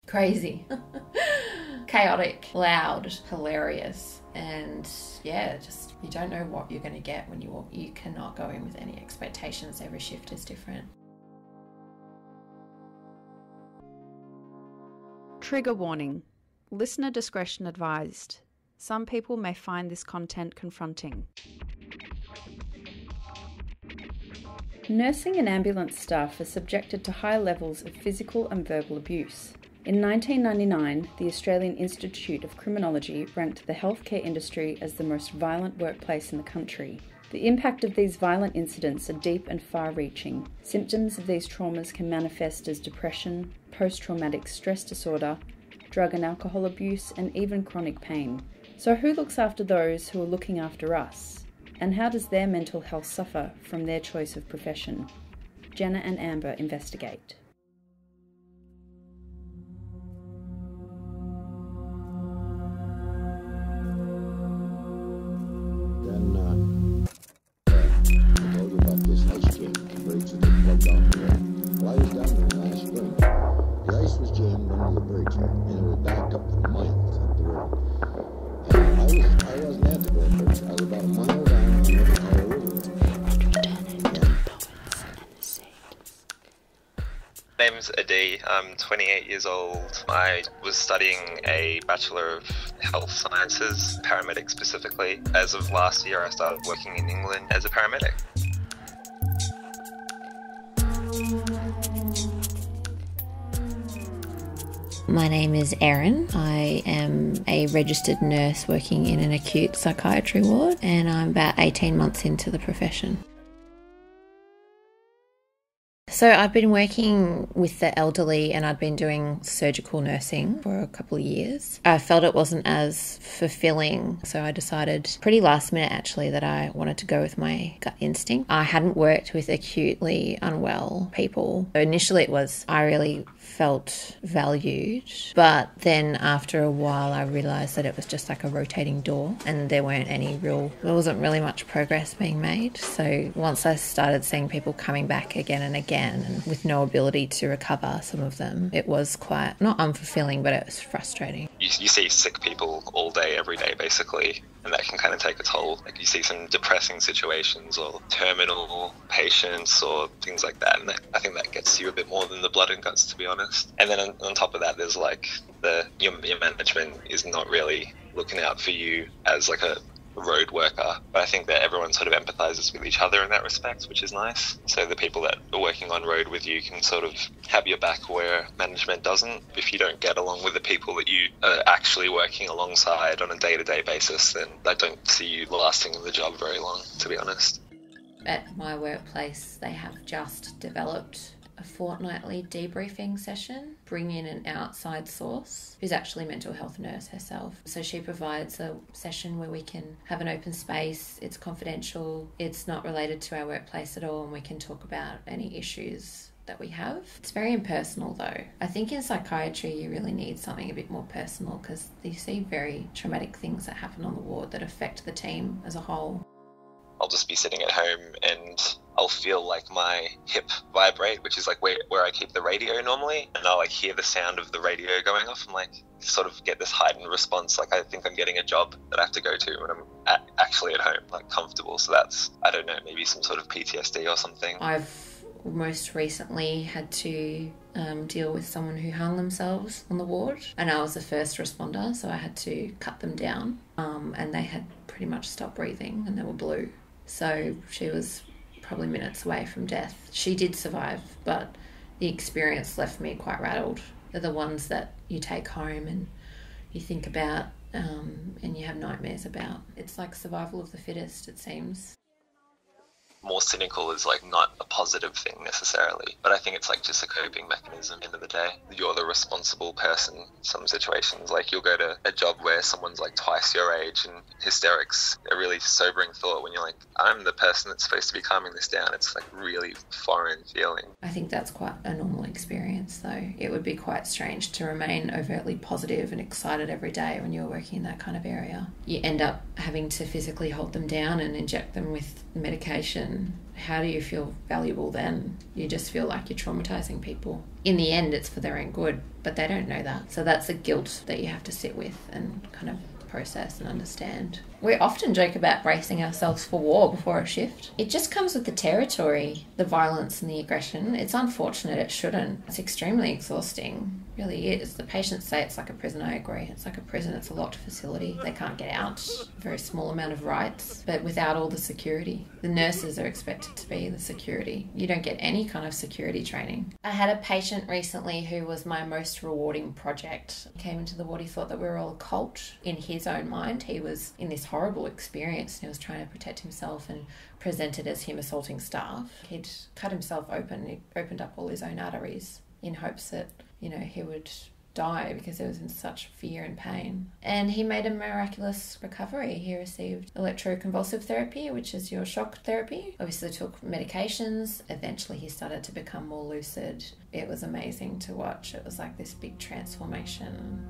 Crazy. Chaotic, loud, hilarious, and yeah, just you don't know what you're going to get when you walk. You cannot go in with any expectations. Every shift is different. Trigger warning. Listener discretion advised. Some people may find this content confronting. Nursing and ambulance staff are subjected to high levels of physical and verbal abuse. In 1999, the Australian Institute of Criminology ranked the healthcare industry as the most violent workplace in the country. The impact of these violent incidents are deep and far-reaching. Symptoms of these traumas can manifest as depression, post-traumatic stress disorder, drug and alcohol abuse, and even chronic pain. So who looks after those who are looking after us? And how does their mental health suffer from their choice of profession? Jenna and Amber investigate. My name's Adi, I'm 28 years old. I was studying a Bachelor of Health Sciences, paramedic specifically. As of last year, I started working in England as a paramedic. My name is Erin. I am a registered nurse working in an acute psychiatry ward, and I'm about 18 months into the profession. So I'd been working with the elderly and I'd been doing surgical nursing for a couple of years. I felt it wasn't as fulfilling, so I decided pretty last minute actually that I wanted to go with my gut instinct. I hadn't worked with acutely unwell people. Initially it was I really felt valued, but then after a while I realised that it was just like a rotating door and there wasn't really much progress being made. So once I started seeing people coming back again and again and with no ability to recover some of them, it was quite, not unfulfilling, but it was frustrating. You see sick people all day, every day basically, and that can kind of take a toll. Like you see some depressing situations or terminal patients or things like that, and I think that gets you a bit more than the blood and guts, to be honest. And then on top of that, there's like your management is not really looking out for you as like a road worker, but I think that everyone sort of empathizes with each other in that respect, which is nice. So the people that are working on road with you can sort of have your back where management doesn't. If you don't get along with the people that you are actually working alongside on a day-to-day basis, then I don't see you lasting in the job very long, to be honest. At my workplace, they have just developed a fortnightly debriefing session, bring in an outside source who's actually a mental health nurse herself. So she provides a session where we can have an open space, it's confidential, it's not related to our workplace at all, and we can talk about any issues that we have. It's very impersonal though. I think in psychiatry you really need something a bit more personal because you see very traumatic things that happen on the ward that affect the team as a whole. I'll just be sitting at home and I'll feel like my hip vibrate, which is like where I keep the radio normally, and I'll like hear the sound of the radio going off and like sort of get this heightened response, like I think I'm getting a job that I have to go to when I'm actually at home, like comfortable. So that's, I don't know, maybe some sort of PTSD or something. I've most recently had to deal with someone who hung themselves on the ward, and I was the first responder, so I had to cut them down, and they had pretty much stopped breathing and they were blue. So she was probably minutes away from death. She did survive, but the experience left me quite rattled. They're the ones that you take home and you think about and you have nightmares about. It's like survival of the fittest, it seems. More cynical is like not a positive thing necessarily, but I think it's like just a coping mechanism at the end of the day. You're the responsible person in some situations. Like you'll go to a job where someone's like twice your age and hysterics, a really sobering thought when you're like, I'm the person that's supposed to be calming this down. It's like really foreign feeling. I think that's quite a normal experience though. It would be quite strange to remain overtly positive and excited every day when you're working in that kind of area. You end up having to physically hold them down and inject them with medication then how do you feel valuable then? You just feel like you're traumatizing people. In the end, it's for their own good, but they don't know that. So that's a guilt that you have to sit with and kind of process and understand. We often joke about bracing ourselves for war before a shift. It just comes with the territory, the violence and the aggression. It's unfortunate, it shouldn't. It's extremely exhausting. It really is. The patients say it's like a prison. I agree. It's like a prison. It's a locked facility. They can't get out. A very small amount of rights, but without all the security. The nurses are expected to be the security. You don't get any kind of security training. I had a patient recently who was my most rewarding project. He came into the ward, he thought that we were all a cult. In his own mind, he was in this horrible experience and he was trying to protect himself and presented as him assaulting staff. He'd cut himself open. He opened up all his own arteries in hopes that, you know, he would die because he was in such fear and pain. And he made a miraculous recovery. He received electroconvulsive therapy, which is your shock therapy. Obviously took medications. Eventually he started to become more lucid. It was amazing to watch. It was like this big transformation.